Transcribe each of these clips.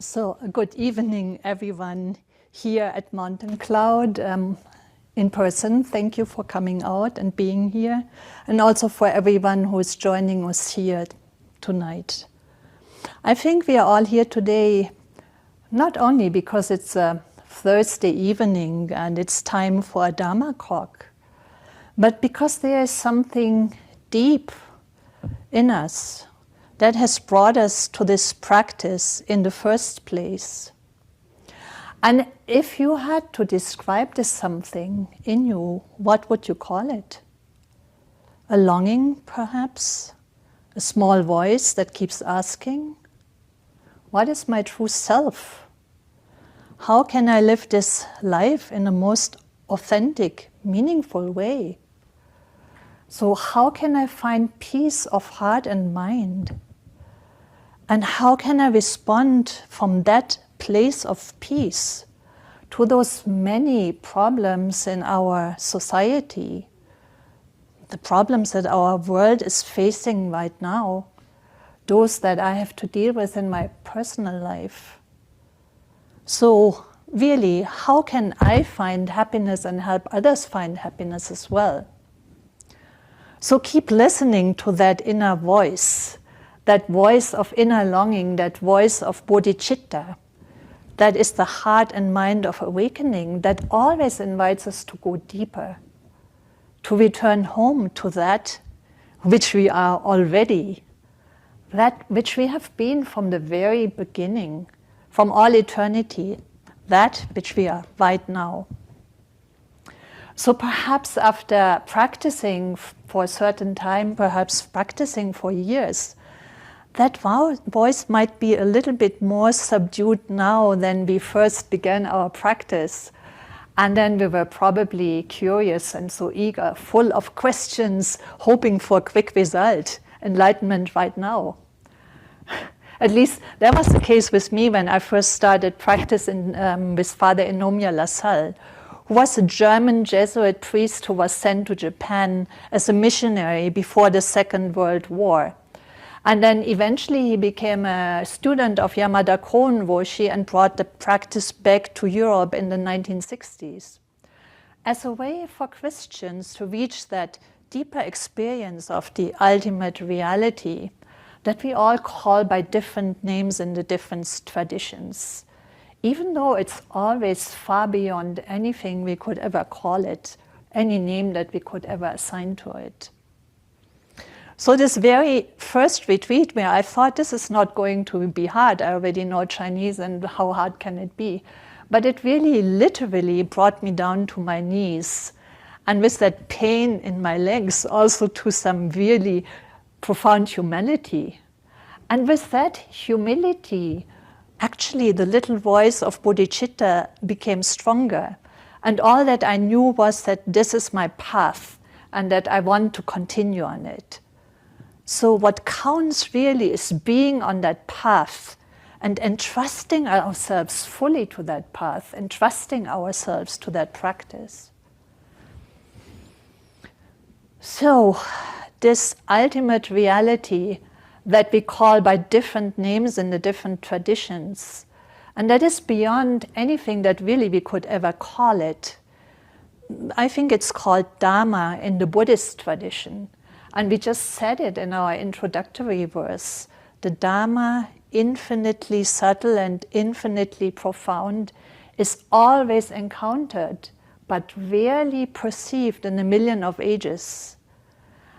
So, good evening, everyone here at Mountain Cloud in person. Thank you for coming out and being here, and also for everyone who is joining us here tonight. I think we are all here today not only because it's a Thursday evening and it's time for a Dharma talk, but because there is something deep in us that has brought us to this practice in the first place. And if you had to describe this something in you, what would you call it? A longing, perhaps? A small voice that keeps asking, what is my true self? How can I live this life in the most authentic, meaningful way? So how can I find peace of heart and mind? And how can I respond from that place of peace to those many problems in our society, the problems that our world is facing right now, those that I have to deal with in my personal life? So really, how can I find happiness and help others find happiness as well? So keep listening to that inner voice, that voice of inner longing, that voice of bodhicitta, that is the heart and mind of awakening, that always invites us to go deeper, to return home to that which we are already, that which we have been from the very beginning, from all eternity, that which we are right now. So perhaps after practicing for a certain time, perhaps practicing for years, that voice might be a little bit more subdued now than we first began our practice. And then we were probably curious and so eager, full of questions, hoping for a quick result, enlightenment right now. At least that was the case with me when I first started practicing with Father Enomia Lassalle, who was a German Jesuit priest who was sent to Japan as a missionary before the Second World War. And then eventually he became a student of Yamada Koun Roshi and brought the practice back to Europe in the 1960s. As a way for Christians to reach that deeper experience of the ultimate reality that we all call by different names in the different traditions, even though it's always far beyond anything we could ever call it, any name that we could ever assign to it. So this very first retreat where I thought this is not going to be hard, I already know Chinese and how hard can it be, but it really literally brought me down to my knees, and with that pain in my legs also to some really profound humility. And with that humility, actually the little voice of bodhicitta became stronger, and all that I knew was that this is my path and that I want to continue on it. So what counts really is being on that path and entrusting ourselves fully to that path, entrusting ourselves to that practice. So this ultimate reality that we call by different names in the different traditions, and that is beyond anything that really we could ever call it. I think it's called Dharma in the Buddhist tradition. And we just said it in our introductory verse. The Dharma, infinitely subtle and infinitely profound, is always encountered, but rarely perceived in a million of ages.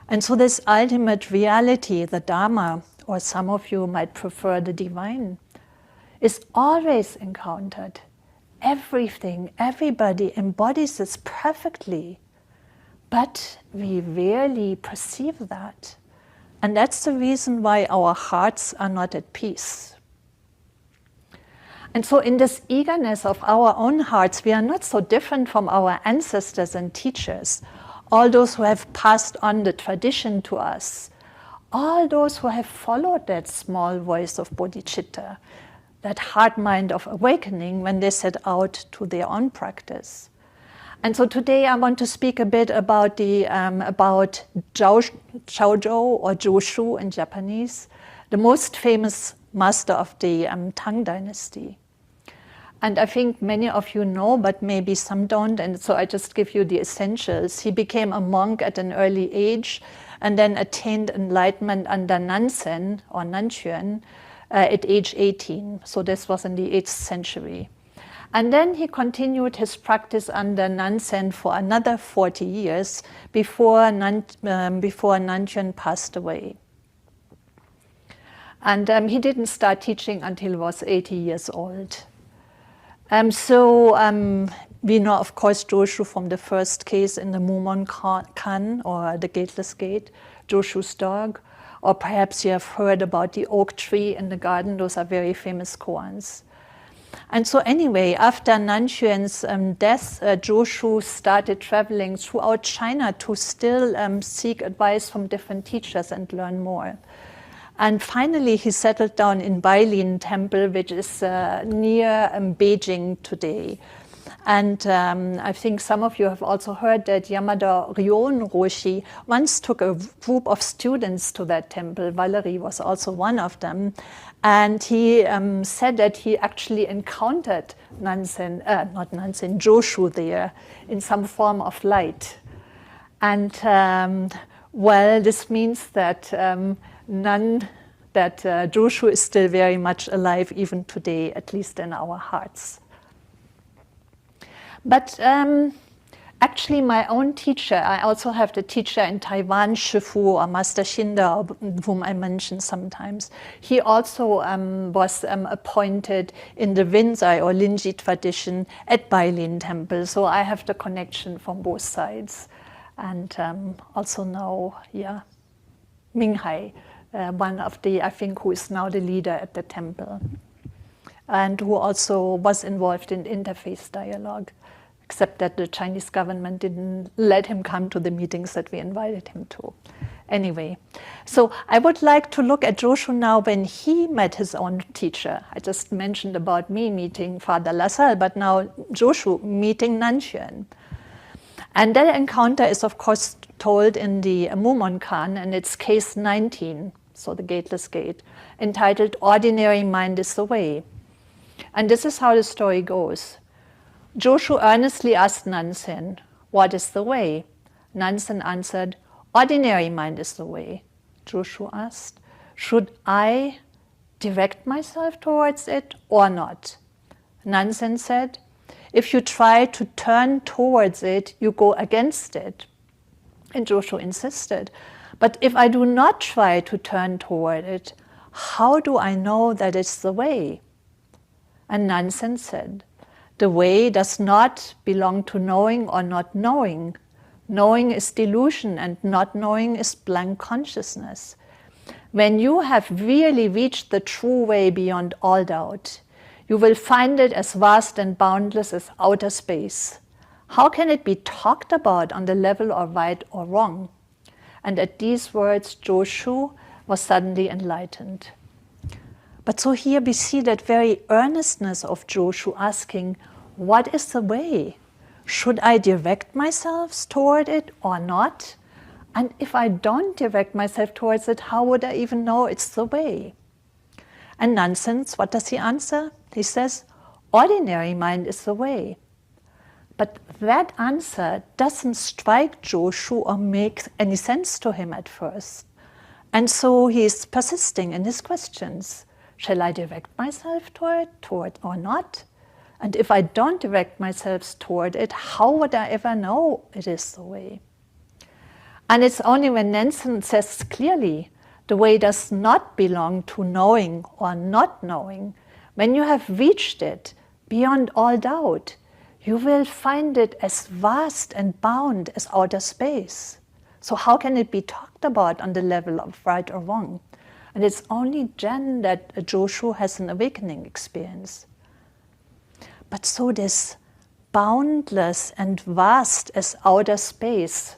And so this ultimate reality, the Dharma, or some of you might prefer the divine, is always encountered. Everything, everybody embodies this perfectly. But we rarely perceive that. And that's the reason why our hearts are not at peace. And so in this eagerness of our own hearts, we are not so different from our ancestors and teachers, all those who have passed on the tradition to us, all those who have followed that small voice of bodhicitta, that heart mind of awakening when they set out to their own practice. And so today I want to speak a bit about Joshu or Joshu in Japanese, the most famous master of the Tang dynasty. And I think many of you know, but maybe some don't, and so I just give you the essentials. He became a monk at an early age and then attained enlightenment under Nansen, or Nanchuan, at age 18. So this was in the 8th century. And then he continued his practice under Nansen for another 40 years before Nanchuan passed away. And he didn't start teaching until he was 80 years old. We know, of course, Joshu from the first case in the Mumonkan, or the Gateless Gate, Joshu's dog. Or perhaps you have heard about the oak tree in the garden. Those are very famous koans. And so anyway, after Nanchuan's death, Joshu started traveling throughout China to still seek advice from different teachers and learn more. And finally, he settled down in Bailin Temple, which is near Beijing today. And I think some of you have also heard that Yamada Ryon Roshi once took a group of students to that temple. Valerie was also one of them. And he said that he actually encountered Joshu there in some form of light. And this means that Joshu is still very much alive even today, at least in our hearts. But actually my own teacher, I also have the teacher in Taiwan, Shifu, or Master Shinda, whom I mention sometimes. He also was appointed in the Rinzai or Linji tradition at Bailin Temple. So I have the connection from both sides. And also know, Minghai, one of the, I think, who is now the leader at the temple, and who also was involved in interfaith dialogue, except that the Chinese government didn't let him come to the meetings that we invited him to. Anyway, so I would like to look at Joshu now when he met his own teacher. I just mentioned about me meeting Father Lassalle, but now Joshu meeting Nanchuan. And that encounter is, of course, told in the Mumonkan, and it's case 19, so the Gateless Gate, entitled Ordinary Mind is the Way. And this is how the story goes. Joshu earnestly asked Nansen, "What is the way?" Nansen answered, "Ordinary mind is the way." Joshu asked, "Should I direct myself towards it or not?" Nansen said, "If you try to turn towards it, you go against it." And Joshu insisted, "But if I do not try to turn toward it, how do I know that it's the way?" And Nansen said, "The way does not belong to knowing or not knowing. Knowing is delusion and not knowing is blank consciousness. When you have really reached the true way beyond all doubt, you will find it as vast and boundless as outer space. How can it be talked about on the level of right or wrong?" And at these words, Joshu was suddenly enlightened. But so here we see that very earnestness of Joshu asking, what is the way? Should I direct myself toward it or not? And if I don't direct myself towards it, how would I even know it's the way? And Nansen, what does he answer? He says, ordinary mind is the way. But that answer doesn't strike Joshu or make any sense to him at first. And so he's persisting in his questions. Shall I direct myself toward or not? And if I don't direct myself toward it, how would I ever know it is the way? And it's only when Nansen says clearly, the way does not belong to knowing or not knowing. When you have reached it, beyond all doubt, you will find it as vast and bound as outer space. So how can it be talked about on the level of right or wrong? And it's only then that Joshu has an awakening experience. But so this boundless and vast as outer space,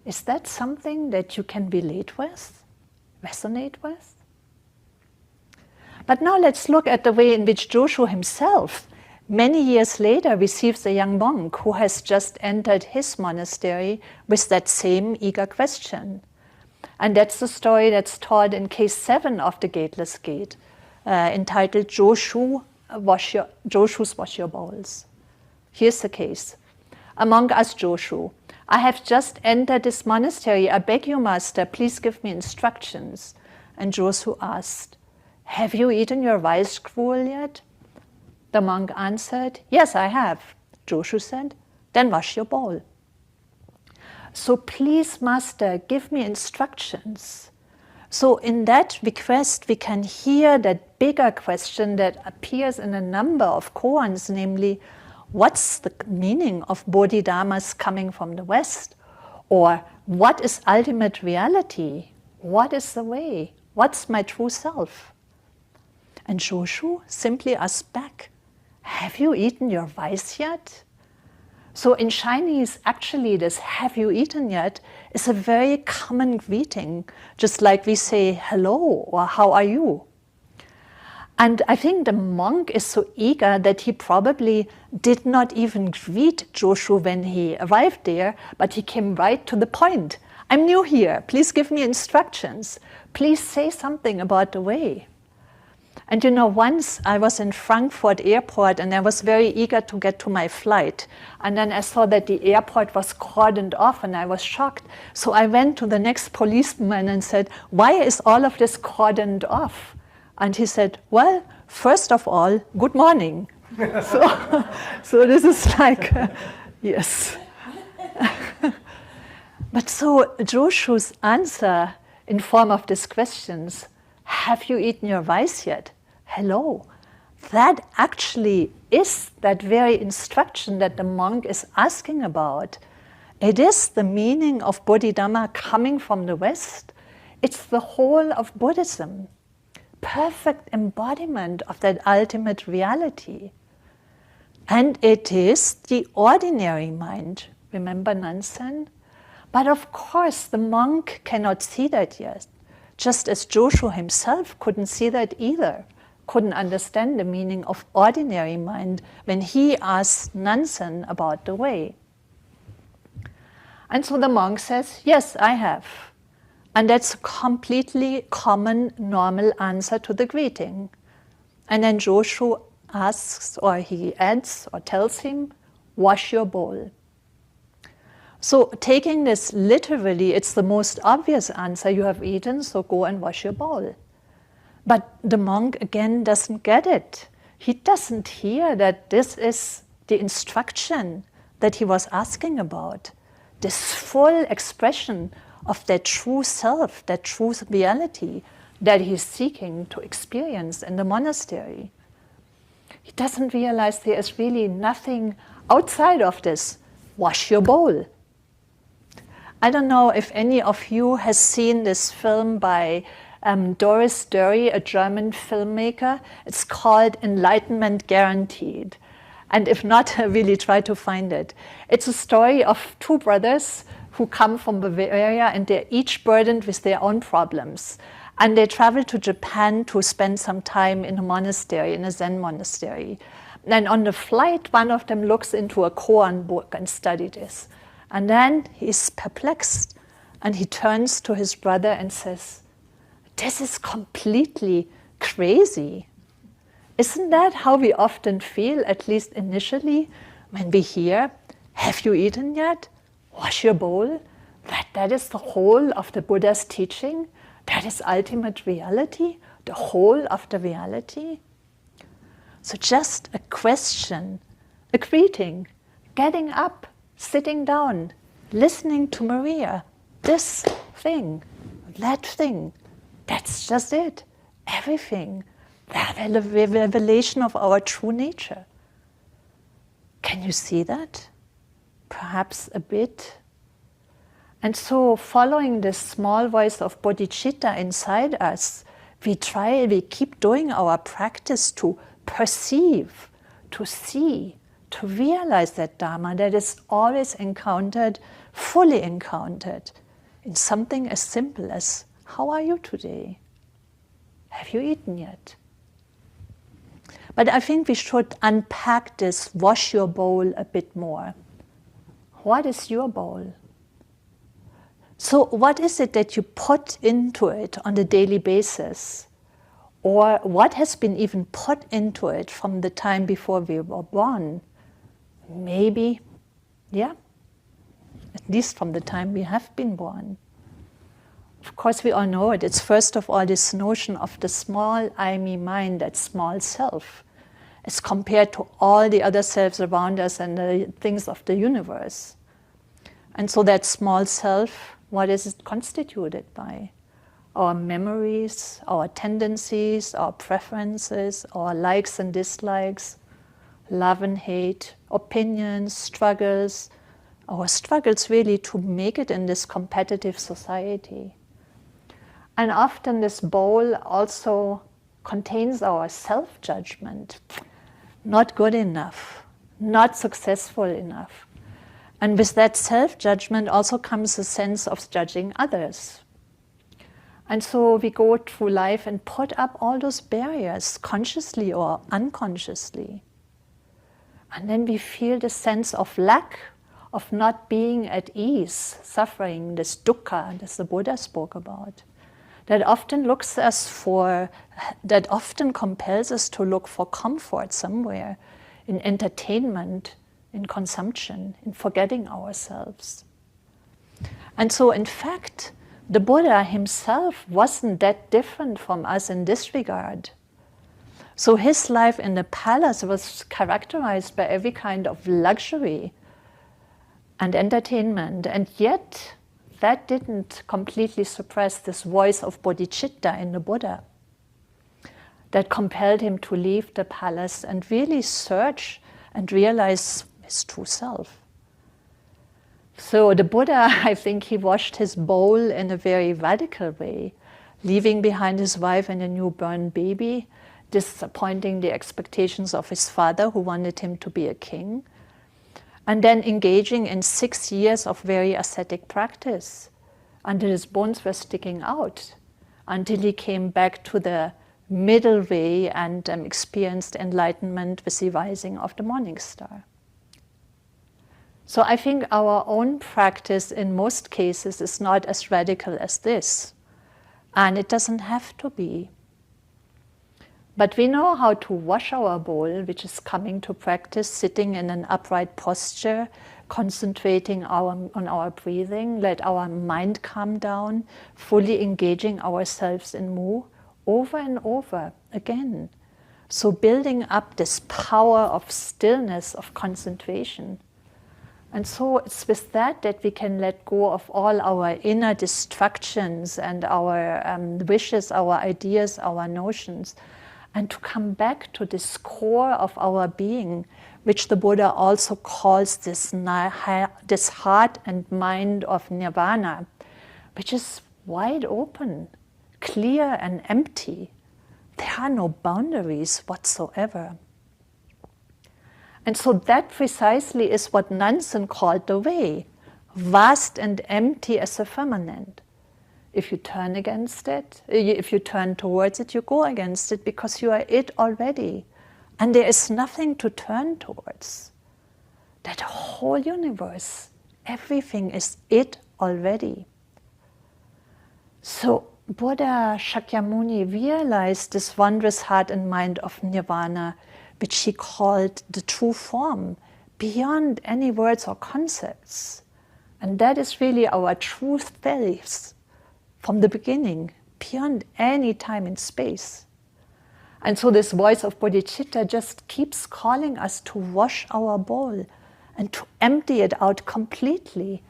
is that something that you can relate with, resonate with? But now let's look at the way in which Joshu himself, many years later, receives a young monk who has just entered his monastery with that same eager question. And that's the story that's told in case 7 of the Gateless Gate. entitled Joshu's Wash Your Bowls. Here's the case. A monk asked Joshu, I have just entered this monastery. I beg you, master, please give me instructions. And Joshu asked, have you eaten your rice gruel yet? The monk answered, yes, I have. Joshu said, then wash your bowl. So please, master, give me instructions. So in that request, we can hear that bigger question that appears in a number of koans, namely, what's the meaning of Bodhidharmas coming from the West? Or what is ultimate reality? What is the way? What's my true self? And Joshu simply asked back, have you eaten your rice yet? So in Chinese, actually, this have you eaten yet is a very common greeting, just like we say hello or how are you? And I think the monk is so eager that he probably did not even greet Joshu when he arrived there, but he came right to the point. I'm new here. Please give me instructions. Please say something about the way. And once I was in Frankfurt airport and I was very eager to get to my flight. And then I saw that the airport was cordoned off and I was shocked. So I went to the next policeman and said, why is all of this cordoned off? And he said, well, first of all, good morning. So this is like, yes. But so Joshu's answer in form of these questions, have you eaten your rice yet? Hello. That actually is that very instruction that the monk is asking about. It is the meaning of Bodhidharma coming from the West. It's the whole of Buddhism. Perfect embodiment of that ultimate reality. And it is the ordinary mind. Remember Nansen? But of course, the monk cannot see that yet. Just as Joshu himself couldn't see that either, couldn't understand the meaning of ordinary mind when he asked Nansen about the way. And so the monk says, yes, I have. And that's a completely common, normal answer to the greeting. And then Joshu asks, or he adds, or tells him, wash your bowl. So taking this literally, it's the most obvious answer. You have eaten, so go and wash your bowl. But the monk, again, doesn't get it. He doesn't hear that this is the instruction that he was asking about. This full expression of that true self, that true reality that he's seeking to experience in the monastery. He doesn't realize there is really nothing outside of this. Wash your bowl. I don't know if any of you has seen this film by Doris Dury, a German filmmaker. It's called Enlightenment Guaranteed. And if not, really try to find it. It's a story of two brothers who come from Bavaria and they're each burdened with their own problems. And they travel to Japan to spend some time in a monastery, in a Zen monastery. And on the flight, one of them looks into a koan book and studies this. And then he's perplexed and he turns to his brother and says, this is completely crazy. Isn't that how we often feel, at least initially, when we hear, have you eaten yet? Wash your bowl? That is the whole of the Buddha's teaching? That is ultimate reality? The whole of the reality? So just a question, a greeting, getting up, sitting down, listening to Maria, this thing, that thing, that's just it, everything, the revelation of our true nature. Can you see that? Perhaps a bit. And so following this small voice of bodhicitta inside us, we keep doing our practice to perceive, to see, to realize that Dharma that is always encountered, fully encountered, in something as simple as, how are you today? Have you eaten yet? But I think we should unpack this wash your bowl a bit more. What is your bowl? So what is it that you put into it on a daily basis? or what has been even put into it from the time before we were born. Maybe, yeah, at least from the time we have been born. Of course, we all know it. It's first of all this notion of the small I, me, mine, that small self, as compared to all the other selves around us and the things of the universe. And so that small self, what is it constituted by? Our memories, our tendencies, our preferences, our likes and dislikes, love and hate, opinions, struggles, our struggles really to make it in this competitive society. And often this bowl also contains our self-judgment. Not good enough, not successful enough. And with that self-judgment also comes a sense of judging others. And so we go through life and put up all those barriers, consciously or unconsciously. And then we feel the sense of lack, of not being at ease, suffering, this dukkha, that the Buddha spoke about. That often compels us to look for comfort somewhere, in entertainment, in consumption, in forgetting ourselves. And so in fact, the Buddha himself wasn't that different from us in this regard. So his life in the palace was characterized by every kind of luxury and entertainment, and yet that didn't completely suppress this voice of bodhicitta in the Buddha that compelled him to leave the palace and really search and realize his true self. So the Buddha, I think he washed his bowl in a very radical way, leaving behind his wife and a newborn baby, disappointing the expectations of his father who wanted him to be a king, and then engaging in 6 years of very ascetic practice until his bones were sticking out, until he came back to the middle way and experienced enlightenment with the rising of the morning star. So I think our own practice in most cases is not as radical as this, and it doesn't have to be. But we know how to wash our bowl, which is coming to practice, sitting in an upright posture, concentrating on our breathing, let our mind calm down, fully engaging ourselves in mu, over and over again. So building up this power of stillness, of concentration. And so it's with that we can let go of all our inner distractions and our wishes, our ideas, our notions, and to come back to this core of our being, which the Buddha also calls this heart and mind of nirvana, which is wide open, clear and empty. There are no boundaries whatsoever. And so that precisely is what Nansen called the way, vast and empty as a firmament. If you turn against it, if you turn towards it, you go against it because you are it already. And there is nothing to turn towards. That whole universe, everything is it already. So Buddha Shakyamuni realized this wondrous heart and mind of nirvana, which he called the true form, beyond any words or concepts. And that is really our true selves. From the beginning, beyond any time and space. And so this voice of bodhicitta just keeps calling us to wash our bowl and to empty it out completely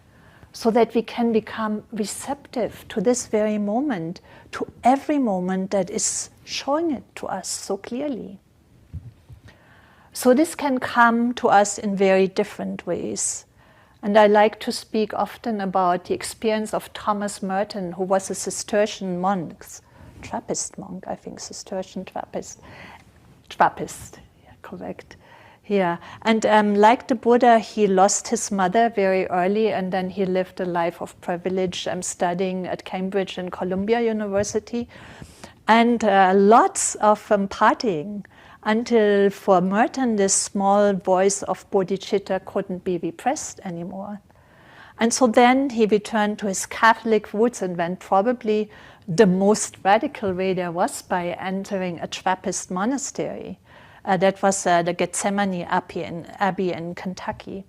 so that we can become receptive to this very moment, to every moment that is showing it to us so clearly. So this can come to us in very different ways. And I like to speak often about the experience of Thomas Merton, who was a Cistercian monk, Trappist monk, I think, Cistercian Trappist, yeah, correct. Yeah, and like the Buddha, he lost his mother very early, and then he lived a life of privilege, studying at Cambridge and Columbia University, and lots of partying. Until for Merton, this small voice of bodhicitta couldn't be repressed anymore. And so then he returned to his Catholic roots and went probably the most radical way there was by entering a Trappist monastery. That was the Gethsemane Abbey in Kentucky.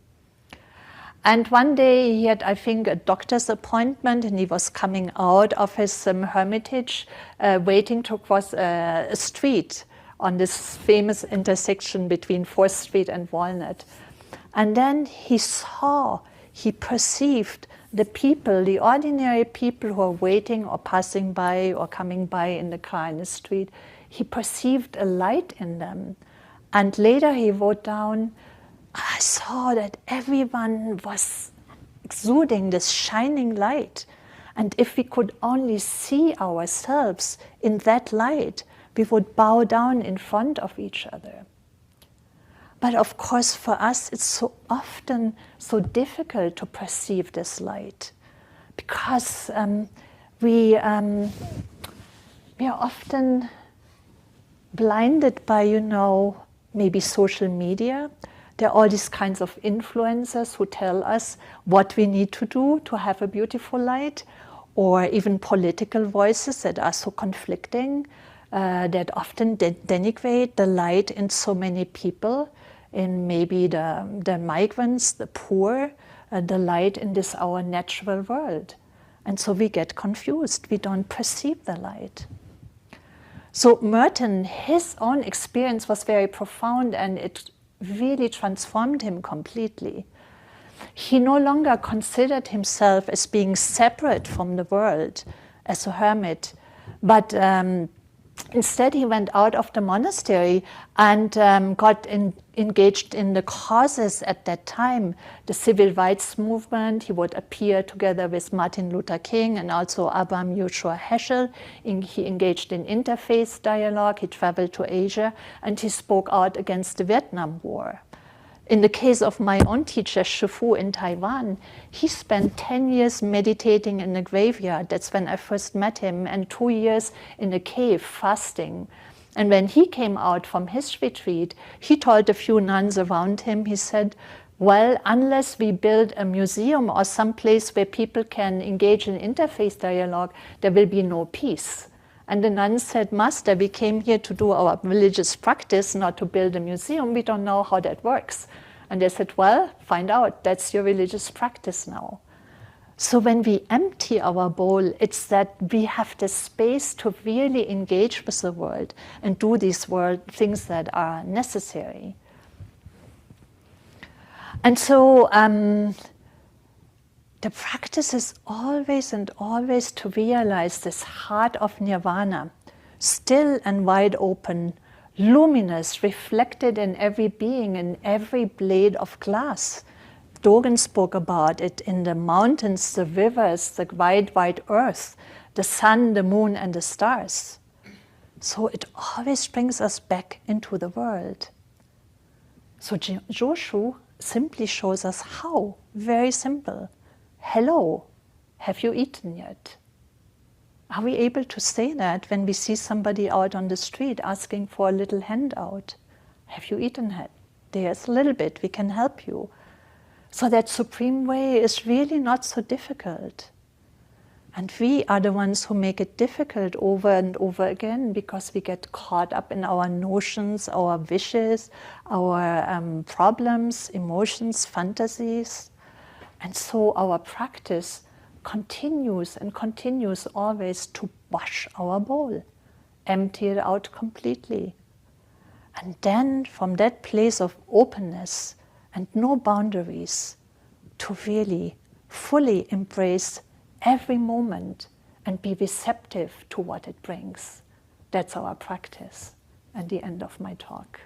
And one day he had, I think, a doctor's appointment, and he was coming out of his hermitage, waiting to cross a street on this famous intersection between 4th Street and Walnut. And then he perceived the people, the ordinary people who are waiting or passing by or coming by in the car in the street. He perceived a light in them. And later he wrote down, I saw that everyone was exuding this shining light. And if we could only see ourselves in that light, we would bow down in front of each other. But of course, for us, it's so often so difficult to perceive this light, because we are often blinded by, maybe social media. There are all these kinds of influencers who tell us what we need to do to have a beautiful light, or even political voices that are so conflicting, that often denigrate the light in so many people, in maybe the migrants, the poor, the light in this our natural world. And so we get confused, we don't perceive the light. So Merton, his own experience was very profound, and it really transformed him completely. He no longer considered himself as being separate from the world, as a hermit, but instead he went out of the monastery and got engaged in the causes at that time, the civil rights movement. He would appear together with Martin Luther King and also Abraham Joshua Heschel. He engaged in interfaith dialogue, he traveled to Asia, and he spoke out against the Vietnam War. In the case of my own teacher, Joshu in Taiwan, he spent 10 years meditating in the graveyard. That's when I first met him, and 2 years in a cave fasting. And when he came out from his retreat, he told a few nuns around him, he said, well, unless we build a museum or some place where people can engage in interfaith dialogue, there will be no peace. And the nuns said, Master, we came here to do our religious practice, not to build a museum. We don't know how that works. And they said, well, find out. That's your religious practice now. So when we empty our bowl, it's that we have the space to really engage with the world and do these things that are necessary. And so the practice is always and always to realize this heart of nirvana, still and wide open, luminous, reflected in every being, in every blade of glass. Dogen spoke about it in the mountains, the rivers, the wide, wide earth, the sun, the moon, and the stars. So it always brings us back into the world. So Joshu simply shows us how, very simple. Hello, have you eaten yet? Are we able to say that when we see somebody out on the street asking for a little handout? Have you eaten yet? There's a little bit, we can help you. So that supreme way is really not so difficult. And we are the ones who make it difficult over and over again, because we get caught up in our notions, our wishes, our problems, emotions, fantasies. And so our practice continues and continues always to wash our bowl, empty it out completely. And then from that place of openness and no boundaries, to really fully embrace every moment and be receptive to what it brings. That's our practice. And the end of my talk.